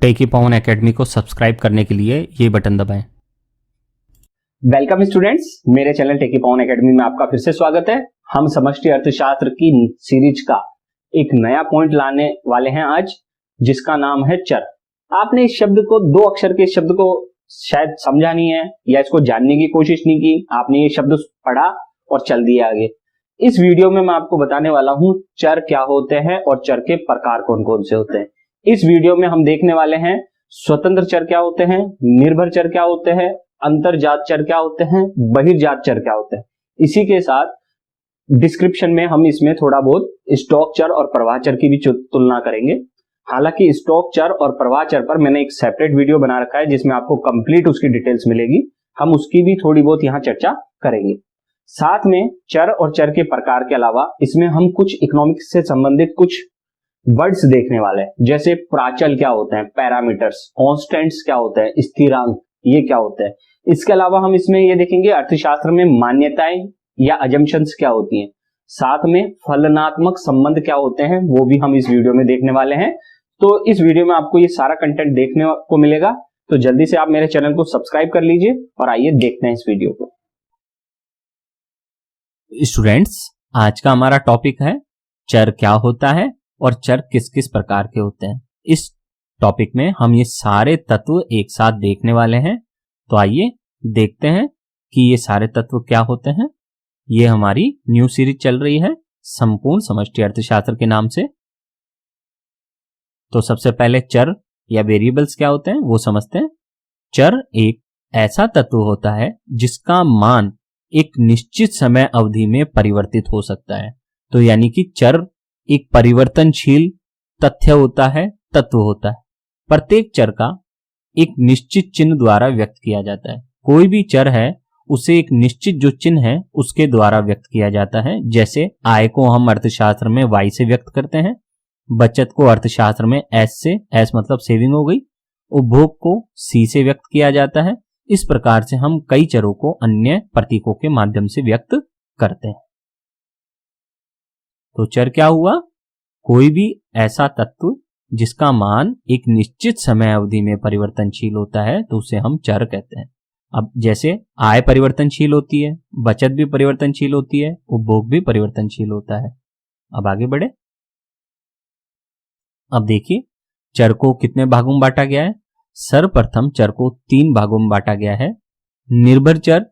टेकी पवन academy को subscribe करने के लिए ये बटन दबाएं। वेलकम स्टूडेंट्स, मेरे चैनल टेकी पवन एकेडमी में आपका फिर से स्वागत है। हम समष्टि अर्थशास्त्र की सीरीज का एक नया पॉइंट लाने वाले हैं आज, जिसका नाम है चर। आपने इस शब्द को, दो अक्षर के शब्द को शायद समझा नहीं है या इसको जानने की कोशिश नहीं की। आपने ये शब्द पढ़ा और चल दिया आगे। इस वीडियो में मैं आपको बताने वाला हूं चर क्या होते हैं और चर के प्रकार कौन कौन से होते हैं। इस वीडियो में हम देखने वाले हैं स्वतंत्र चर क्या होते हैं, निर्भर चर क्या होते हैं, अंतरजात चर क्या होते हैं, बहिर्जात चर क्या होते हैं। इसी के साथ डिस्क्रिप्शन में हम इसमें थोड़ा बहुत स्टॉक चर और प्रवाह चर की भी तुलना करेंगे। हालांकि स्टॉक चर और प्रवाह चर पर मैंने एक सेपरेट वीडियो बना रखा है जिसमें आपको कंप्लीट उसकी डिटेल्स मिलेगी। हम उसकी भी थोड़ी बहुत यहाँ चर्चा करेंगे। साथ में चर और चर के प्रकार के अलावा इसमें हम कुछ इकोनॉमिक्स से संबंधित कुछ वर्ड्स देखने वाले हैं, जैसे प्राचल क्या होते हैं, पैरामीटर्स, कांस्टेंट्स क्या होते हैं, स्थिरांक ये क्या होते हैं। इसके अलावा हम इसमें ये देखेंगे अर्थशास्त्र में मान्यताएं या अजम्पशंस क्या होती हैं। साथ में फलनात्मक संबंध क्या होते हैं वो भी हम इस वीडियो में देखने वाले हैं। तो इस वीडियो में आपको ये सारा कंटेंट देखने को मिलेगा, तो जल्दी से आप मेरे चैनल को सब्सक्राइब कर लीजिए और आइए देखते हैं इस वीडियो को। स्टूडेंट्स, आज का हमारा टॉपिक है चर क्या होता है और चर किस किस प्रकार के होते हैं। इस टॉपिक में हम ये सारे तत्व एक साथ देखने वाले हैं। तो आइए देखते हैं कि ये सारे तत्व क्या होते हैं। ये हमारी न्यू सीरीज चल रही है संपूर्ण समष्टि अर्थशास्त्र के नाम से। तो सबसे पहले चर या वेरिएबल्स क्या होते हैं वो समझते हैं। चर एक ऐसा तत्व होता है जिसका मान एक निश्चित समय अवधि में परिवर्तित हो सकता है। तो यानी कि चर एक परिवर्तनशील तथ्य होता है, तत्व होता है। प्रत्येक चर का एक निश्चित चिन्ह द्वारा व्यक्त किया जाता है। कोई भी चर है उसे एक निश्चित जो चिन्ह है उसके द्वारा व्यक्त किया जाता है। जैसे आय को हम अर्थशास्त्र में वाई से व्यक्त करते हैं, बचत को अर्थशास्त्र में एस से, एस मतलब सेविंग हो गई, उपभोग को सी से व्यक्त किया जाता है। इस प्रकार से हम कई चरों को अन्य प्रतीकों के माध्यम से व्यक्त करते हैं। तो चर क्या हुआ? कोई भी ऐसा तत्व जिसका मान एक निश्चित समय अवधि में परिवर्तनशील होता है तो उसे हम चर कहते हैं। अब जैसे आय परिवर्तनशील होती है, बचत भी परिवर्तनशील होती है, उपभोग भी परिवर्तनशील होता है। अब आगे बढ़े। अब देखिए चर को कितने भागों में बांटा गया है। सर्वप्रथम चर को 3 भागों में बांटा गया है, निर्भर चर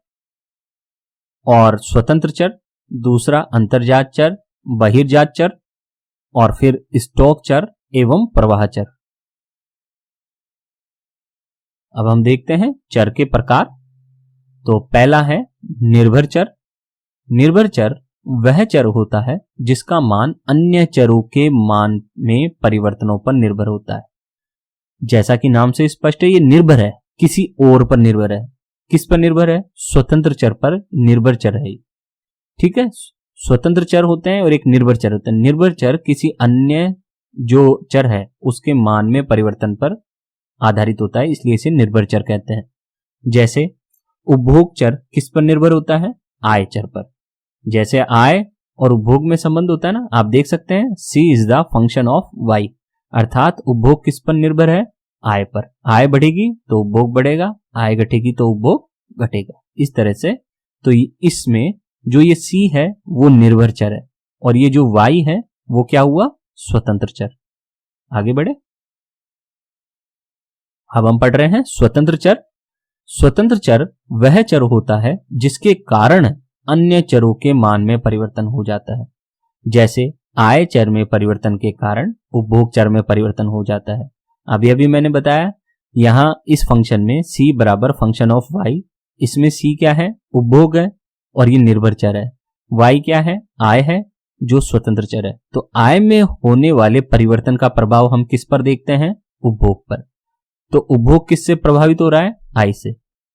और स्वतंत्र चर, दूसरा अंतर्जात चर, बहिर्जात चर और फिर स्टॉक चर एवं प्रवाह चर। अब हम देखते हैं चर के प्रकार। तो पहला है निर्भर चर। निर्भर चर वह चर होता है जिसका मान अन्य चरों के मान में परिवर्तनों पर निर्भर होता है। जैसा कि नाम से स्पष्ट है, ये निर्भर है, किसी और पर निर्भर है। किस पर निर्भर है? स्वतंत्र चर पर निर्भर चर है। ठीक है, स्वतंत्र चर होते हैं और एक निर्भर चर होता है। निर्भर चर किसी अन्य जो चर है उसके मान में परिवर्तन पर आधारित होता है, इसलिए इसे निर्भर चर कहते हैं। जैसे उपभोग चर किस पर निर्भर होता है? आय चर पर। जैसे आय और उपभोग में संबंध होता है ना, आप देख सकते हैं C is the function of Y, अर्थात उपभोग किस पर निर्भर है? आय पर। आय बढ़ेगी तो उपभोग बढ़ेगा, आय घटेगी तो उपभोग घटेगा। इस तरह से तो इसमें जो ये C है वो निर्भर चर है और ये जो Y है वो क्या हुआ? स्वतंत्र चर। आगे बढ़े। अब हम पढ़ रहे हैं स्वतंत्र चर। स्वतंत्र चर वह चर होता है जिसके कारण अन्य चरों के मान में परिवर्तन हो जाता है। जैसे आय चर में परिवर्तन के कारण उपभोग चर में परिवर्तन हो जाता है। अभी मैंने बताया यहां इस फंक्शन में C बराबर फंक्शन ऑफ Y, इसमें C क्या है? उपभोग है और ये निर्भर चर है। Y क्या है? आय है जो स्वतंत्र चर है। तो आय में होने वाले परिवर्तन का प्रभाव हम किस पर देखते हैं? उपभोग पर। तो उपभोग किससे प्रभावित हो रहा है? आय से।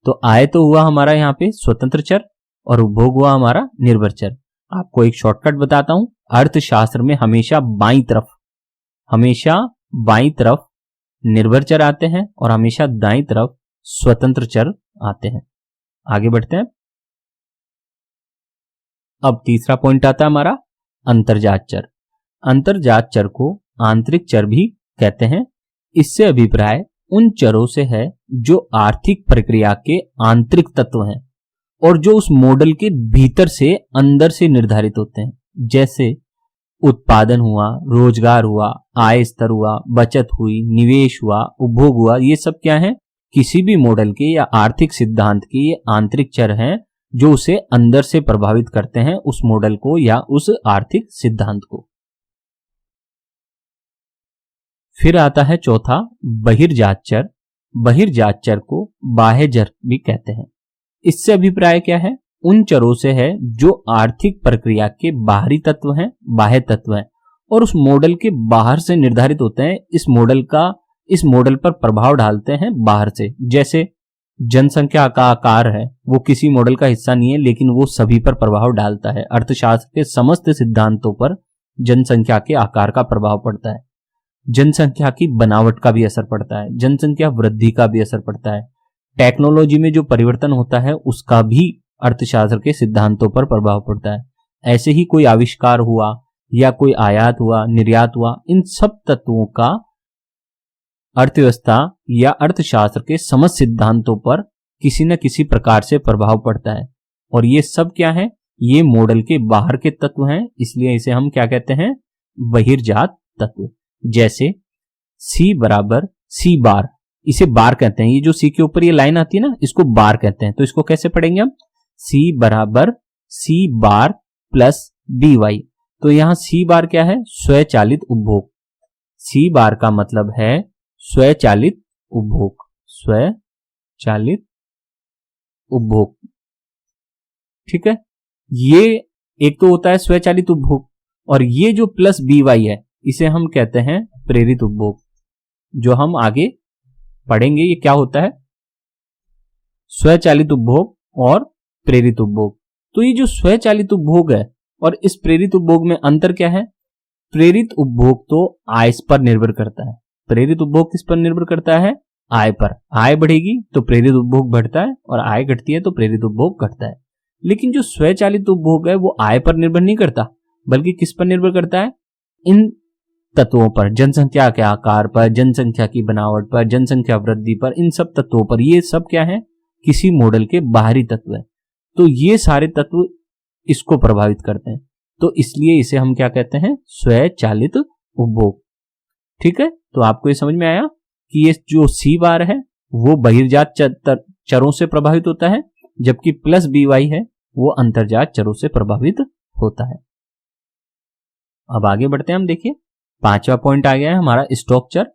तो आय तो हुआ हमारा यहाँ पे स्वतंत्र चर और उपभोग हुआ हमारा निर्भर चर। आपको एक शॉर्टकट बताता हूं, अर्थशास्त्र में हमेशा बाईं तरफ निर्भर चर आते हैं और हमेशा दाईं तरफ स्वतंत्र चर आते हैं। आगे बढ़ते हैं। अब तीसरा पॉइंट आता है हमारा अंतर्जात चर। अंतर्जात चर को आंतरिक चर भी कहते हैं। इससे अभिप्राय उन चरों से है जो आर्थिक प्रक्रिया के आंतरिक तत्व हैं और जो उस मॉडल के भीतर से अंदर से निर्धारित होते हैं, जैसे उत्पादन हुआ, रोजगार हुआ, आय स्तर हुआ, बचत हुई, निवेश हुआ, उपभोग हुआ। ये सब क्या है? किसी भी मॉडल के या आर्थिक सिद्धांत के ये आंतरिक चर हैं जो उसे अंदर से प्रभावित करते हैं, उस मॉडल को या उस आर्थिक सिद्धांत को। फिर आता है चौथा, बहिर्जात चर। बहिर्जात चर को बाह्य चर भी कहते हैं। इससे अभिप्राय क्या है? उन चरों से है जो आर्थिक प्रक्रिया के बाहरी तत्व हैं, बाह्य तत्व हैं और उस मॉडल के बाहर से निर्धारित होते हैं, इस मॉडल पर प्रभाव डालते हैं बाहर से। जैसे जनसंख्या का आकार है, वो किसी मॉडल का हिस्सा नहीं है लेकिन वो सभी पर प्रभाव डालता है। अर्थशास्त्र के समस्त सिद्धांतों पर जनसंख्या के आकार का प्रभाव पड़ता है, जनसंख्या की बनावट का भी असर पड़ता है, जनसंख्या वृद्धि का भी असर पड़ता है, टेक्नोलॉजी में जो परिवर्तन होता है उसका भी अर्थशास्त्र के सिद्धांतों पर प्रभाव पड़ता है। ऐसे ही कोई आविष्कार हुआ या कोई आयात हुआ, निर्यात हुआ, इन सब तत्वों का अर्थव्यवस्था या अर्थशास्त्र के समस्त सिद्धांतों पर किसी न किसी प्रकार से प्रभाव पड़ता है। और ये सब क्या है? ये मॉडल के बाहर के तत्व हैं, इसलिए इसे हम क्या कहते हैं? बहिर्जात तत्व। जैसे C बराबर C बार, इसे बार कहते हैं। ये जो C के ऊपर ये लाइन आती है ना, इसको बार कहते हैं। तो इसको कैसे पढ़ेंगे हम? C बराबर C बार प्लस BY। तो यहां C बार क्या है? स्वचालित उपभोग। C बार का मतलब है स्वचालित उपभोग, स्वचालित उपभोग। ठीक है, ये एक तो होता है स्वचालित उपभोग, और ये जो प्लस BY है इसे हम कहते हैं प्रेरित उपभोग, जो हम आगे पढ़ेंगे। ये क्या होता है? स्वचालित उपभोग और प्रेरित उपभोग। तो ये जो स्वचालित उपभोग है और इस प्रेरित उपभोग में अंतर क्या है? प्रेरित उपभोग तो आय पर निर्भर करता है। प्रेरित उपभोग किस पर निर्भर करता है? आय पर। आय बढ़ेगी तो प्रेरित उपभोग बढ़ता है और आय घटती है तो प्रेरित उपभोग घटता है। लेकिन जो स्वचालित उपभोग है वो आय पर निर्भर नहीं करता, बल्कि किस पर निर्भर करता है? इन तत्वों पर, जनसंख्या के आकार पर, जनसंख्या की बनावट पर, जनसंख्या वृद्धि पर, इन सब तत्वों पर। ये सब क्या है? किसी मॉडल के बाहरी तत्व है। तो ये सारे तत्व इसको प्रभावित करते हैं, तो इसलिए इसे हम क्या कहते हैं? स्वचालित उपभोग। ठीक है, तो आपको ये समझ में आया कि ये जो C बार है वो बहिर्जात चरों से प्रभावित होता है, जबकि प्लस BY है वो अंतर्जात चरों से प्रभावित होता है। अब आगे बढ़ते हैं हम। देखिए, पांचवा पॉइंट आ गया है हमारा स्टॉक चर।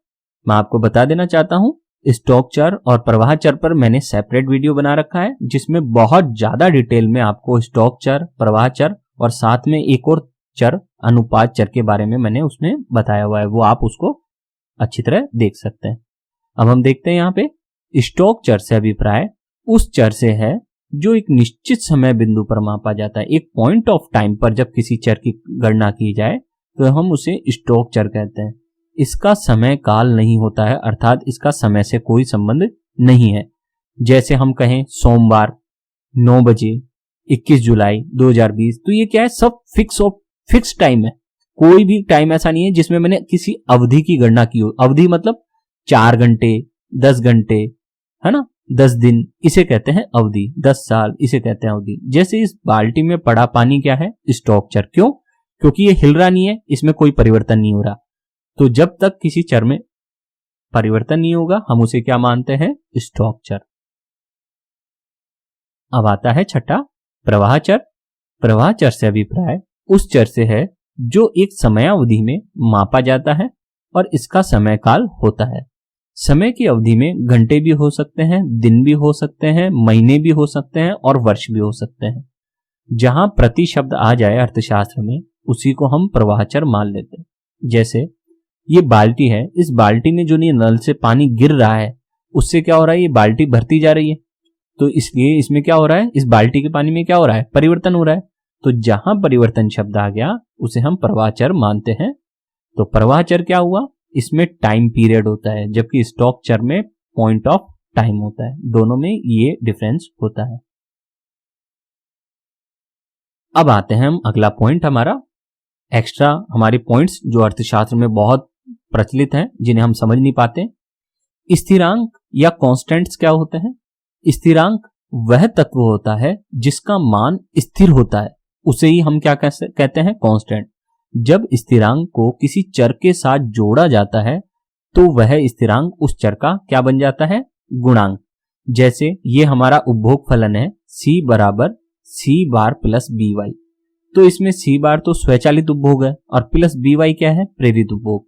मैं आपको बता देना चाहता हूं, स्टॉक चर और प्रवाह चर पर मैंने सेपरेट वीडियो बना रखा है, जिसमें बहुत ज्यादा डिटेल में आपको स्टॉक चर, प्रवाह चर और साथ में एक और चर अनुपात चर के बारे में मैंने उसमें बताया हुआ है। वो आप उसको अच्छी तरह देख सकते हैं। अब हम देखते हैं यहाँ पे, स्टॉक चर से अभिप्राय उस चर से है जो एक निश्चित समय बिंदु पर मापा जाता है। एक पॉइंट ऑफ टाइम पर जब किसी चर की गणना की जाए तो हम उसे स्टॉक चर कहते हैं। इसका समय काल नहीं होता है, अर्थात इसका समय से कोई संबंध नहीं है। जैसे हम कहें सोमवार 9 बजे 21 जुलाई 2020, तो ये क्या है? सब फिक्स टाइम है। कोई भी टाइम ऐसा नहीं है जिसमें मैंने किसी अवधि की गणना की हो। अवधि मतलब 4 घंटे, 10 घंटे, है ना, 10 दिन, इसे कहते हैं अवधि। 10 साल, इसे कहते हैं अवधि। जैसे इस बाल्टी में पड़ा पानी क्या है? स्टॉक चर। क्यों? क्योंकि ये हिल रहा नहीं है, इसमें कोई परिवर्तन नहीं हो रहा। तो जब तक किसी चर में परिवर्तन नहीं होगा हम उसे क्या मानते हैं? स्टॉक चर। अब आता है छठा, प्रवाह चर। प्रवाह चर से अभिप्राय उस चर से है जो एक समयावधि में मापा जाता है और इसका समय काल होता है। समय की अवधि में घंटे भी हो सकते हैं, दिन भी हो सकते हैं, महीने भी हो सकते हैं और वर्ष भी हो सकते हैं। जहां प्रति शब्द आ जाए अर्थशास्त्र में, उसी को हम प्रवाह चर मान लेते हैं। जैसे ये बाल्टी है, इस बाल्टी में जो ये नल से पानी गिर रहा है उससे क्या हो रहा है? ये बाल्टी भरती जा रही है, तो इसलिए इसमें क्या हो रहा है? इस बाल्टी के पानी में क्या हो रहा है? परिवर्तन हो रहा है। तो जहां परिवर्तन शब्द आ गया उसे हम प्रवाह चर मानते हैं। तो प्रवाह चर क्या हुआ? इसमें टाइम पीरियड होता है, जबकि स्टॉक चर में पॉइंट ऑफ टाइम होता है। दोनों में ये डिफरेंस होता है। अब आते हैं हम अगला पॉइंट हमारा एक्स्ट्रा हमारे पॉइंट्स जो अर्थशास्त्र में बहुत प्रचलित हैं, जिन्हें हम समझ नहीं पाते। स्थिरांक या कांस्टेंट्स क्या होते हैं? स्थिरांक वह तत्व होता है जिसका मान स्थिर होता है, उसे ही हम क्या कहते हैं? कांस्टेंट। जब स्थिरांक को किसी चर के साथ जोड़ा जाता है तो वह स्थिरांक उस चर का क्या बन जाता है? गुणांक। जैसे ये हमारा उपभोग फलन है c बराबर c बार प्लस बी वाई, तो इसमें c बार तो स्वचालित उपभोग है और प्लस बी वाई क्या है? प्रेरित उपभोग।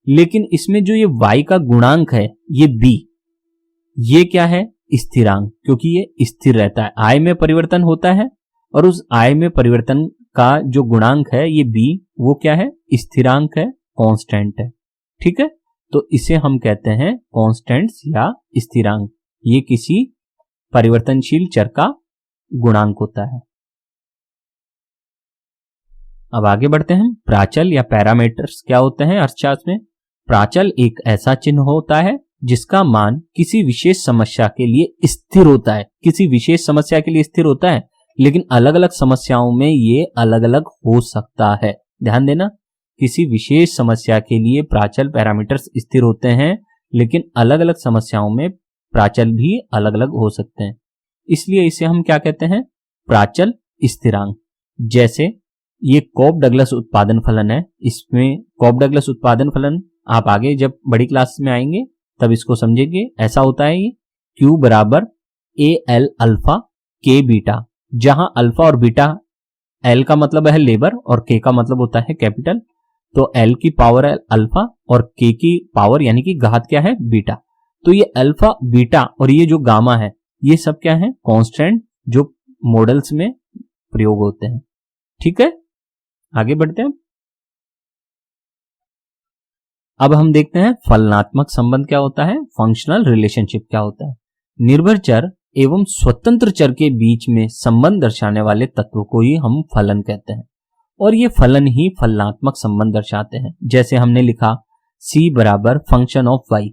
लेकिन इसमें जो ये y का गुणांक है ये b, ये क्या है? स्थिरांक, क्योंकि ये स्थिर रहता है, आय में परिवर्तन होता है और उस आय में परिवर्तन का जो गुणांक है ये b, वो क्या है? स्थिरांक है, कांस्टेंट है। ठीक है, तो इसे हम कहते हैं कांस्टेंट्स या स्थिरांक। ये किसी परिवर्तनशील चर का गुणांक होता है। अब आगे बढ़ते हैं। प्राचल या पैरामीटर्स क्या होते हैं अर्थशास्त्र में? प्राचल एक ऐसा चिन्ह होता है जिसका मान किसी विशेष समस्या के लिए स्थिर होता है। किसी विशेष समस्या के लिए स्थिर होता है, लेकिन अलग अलग समस्याओं में ये अलग अलग हो सकता है। ध्यान देना, किसी विशेष समस्या के लिए प्राचल पैरामीटर्स स्थिर होते हैं, लेकिन अलग अलग समस्याओं में प्राचल भी अलग अलग हो सकते हैं। इसलिए इसे हम क्या कहते हैं? प्राचल स्थिरांक। जैसे ये कॉप डगलस उत्पादन फलन है, इसमें कॉप डगलस उत्पादन फलन आप आगे जब बड़ी क्लास में आएंगे तब इसको समझेंगे। ऐसा होता है ये Q बराबर ए एल अल्फा के बीटा, जहां अल्फा और बीटा, L का मतलब है लेबर और K का मतलब होता है कैपिटल, तो L की पावर है अल्फा और K की पावर यानी कि घात क्या है? बीटा। तो ये अल्फा, बीटा और ये जो गामा है ये सब क्या है? कांस्टेंट जो मॉडल्स में प्रयोग होते हैं। ठीक है, आगे बढ़ते हैं। अब हम देखते हैं फलनात्मक संबंध क्या होता है, फंक्शनल रिलेशनशिप क्या होता है। निर्भर चर एवं स्वतंत्र चर के बीच में संबंध दर्शाने वाले तत्व को ही हम फलन कहते हैं और ये फलन ही फलनात्मक संबंध दर्शाते हैं। जैसे हमने लिखा c बराबर फंक्शन ऑफ y,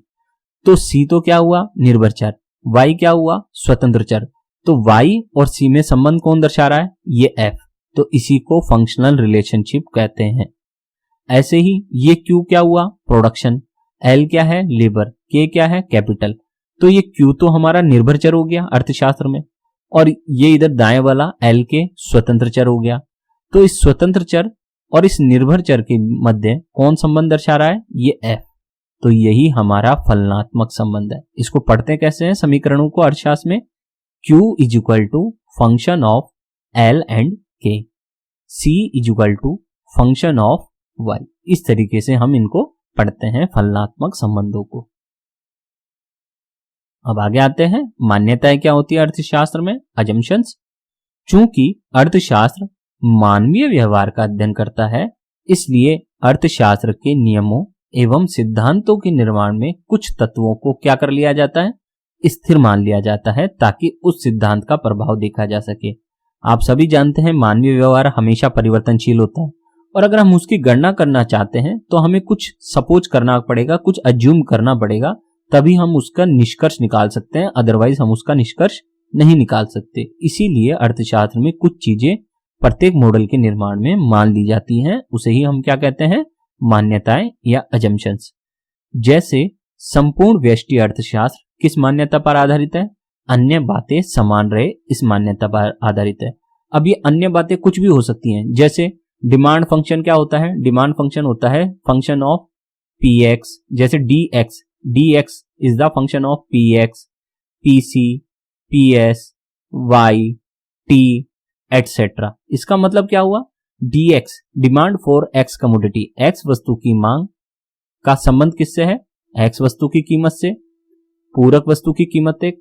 तो c तो क्या हुआ? निर्भर चर, y क्या हुआ? स्वतंत्र चर। तो y और c में संबंध कौन दर्शा रहा है? ये f, तो इसी को फंक्शनल रिलेशनशिप कहते हैं। ऐसे ही ये Q क्या हुआ? प्रोडक्शन, L क्या है? लेबर, K क्या है? कैपिटल। तो ये Q तो हमारा निर्भर चर हो गया अर्थशास्त्र में, और ये इधर दाएं वाला L के स्वतंत्र चर हो गया। तो इस स्वतंत्र चर और इस निर्भर चर के मध्य कौन संबंध दर्शा रहा है? ये F, तो यही हमारा फलनात्मक संबंध है। इसको पढ़ते कैसे हैं समीकरणों को अर्थशास्त्र में? Q is equal to function of L and K, C is equal to function of y। इस तरीके से हम इनको पढ़ते हैं फलनात्मक संबंधों को। अब आगे आते हैं, मान्यताएं क्या होती है अर्थशास्त्र में? अजम्पशंस। चूंकि अर्थशास्त्र मानवीय व्यवहार का अध्ययन करता है, इसलिए अर्थशास्त्र के नियमों एवं सिद्धांतों के निर्माण में कुछ तत्वों को क्या कर लिया जाता है? स्थिर मान लिया जाता है, ताकि उस सिद्धांत का प्रभाव देखा जा सके। आप सभी जानते हैं मानवीय व्यवहार हमेशा परिवर्तनशील होता है, और अगर हम उसकी गणना करना चाहते हैं तो हमें कुछ सपोज करना पड़ेगा, कुछ अज्यूम करना पड़ेगा, तभी हम उसका निष्कर्ष निकाल सकते हैं, अदरवाइज हम उसका निष्कर्ष नहीं निकाल सकते। इसीलिए अर्थशास्त्र में कुछ चीजें प्रत्येक मॉडल के निर्माण में मान ली जाती हैं, उसे ही हम क्या कहते हैं? मान्यताएं या अजम्पशंस। जैसे संपूर्ण व्यष्टि अर्थशास्त्र किस मान्यता पर आधारित है? अन्य बातें समान रहे, इस मान्यता पर आधारित है। अब ये अन्य बातें कुछ भी हो सकती हैं, जैसे डिमांड फंक्शन क्या होता है? डिमांड फंक्शन होता है फंक्शन ऑफ px, जैसे dx is the function of px, pc, ps, y, t etcetera. इसका मतलब क्या हुआ? dx demand for x commodity, x वस्तु की मांग का संबंध किससे है? x वस्तु की कीमत से। पूरक वस्तु की कीमत है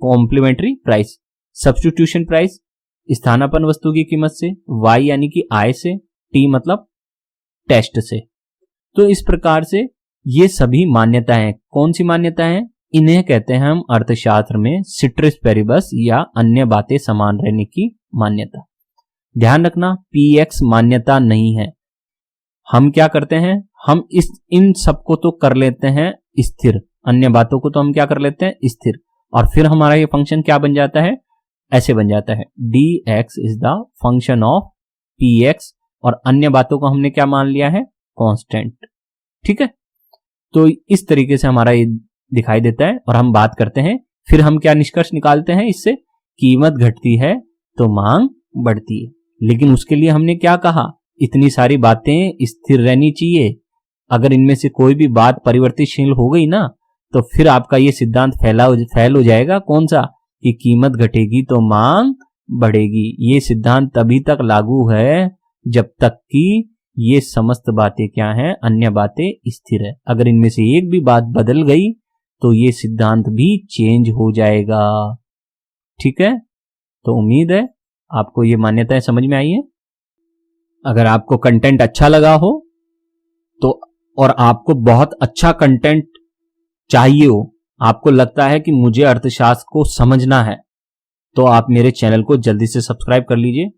कॉम्प्लीमेंट्री प्राइस। सब्स्टिट्यूशन प्राइस स्थानापन्न वस्तु की कीमत से। y यानी कि आय से। t मतलब टेस्ट से। तो इस प्रकार से ये सभी मान्यताएं, कौन सी मान्यताएं हैं? इन्हें कहते हैं हम अर्थशास्त्र में सिट्रिस पेरिबस या अन्य बातें समान रहने की मान्यता। ध्यान रखना, px मान्यता नहीं है। हम क्या करते हैं? हम इन सबको तो कर लेते हैं स्थिर, अन्य बातों को तो हम क्या कर लेते हैं? स्थिर, और फिर हमारा ये फंक्शन क्या बन जाता है? ऐसे बन जाता है dx is the function of px और अन्य बातों को हमने क्या मान लिया है, कांस्टेंट। ठीक है, तो इस तरीके से हमारा ये दिखाई देता है। और हम बात करते हैं, फिर हम क्या निष्कर्ष निकालते हैं इससे, कीमत घटती है तो मांग बढ़ती है। लेकिन उसके लिए हमने क्या कहा, इतनी सारी बातें स्थिर रहनी चाहिए। अगर इनमें से कोई भी बात परिवर्तनशील हो गई ना, तो फिर आपका ये सिद्धांत फैल हो जाएगा, कौन सा, कि कीमत घटेगी तो मांग बढ़ेगी। ये सिद्धांत तभी तक लागू है जब तक कि ये समस्त बातें क्या हैं, अन्य बातें स्थिर है। अगर इनमें से एक भी बात बदल गई तो ये सिद्धांत भी चेंज हो जाएगा। ठीक है, तो उम्मीद है आपको ये मान्यताएं समझ में आई है। अगर आपको कंटेंट अच्छा लगा हो तो, और आपको बहुत अच्छा कंटेंट चाहिए हो, आपको लगता है कि मुझे अर्थशास्त्र को समझना है, तो आप मेरे चैनल को जल्दी से सब्सक्राइब कर लीजिए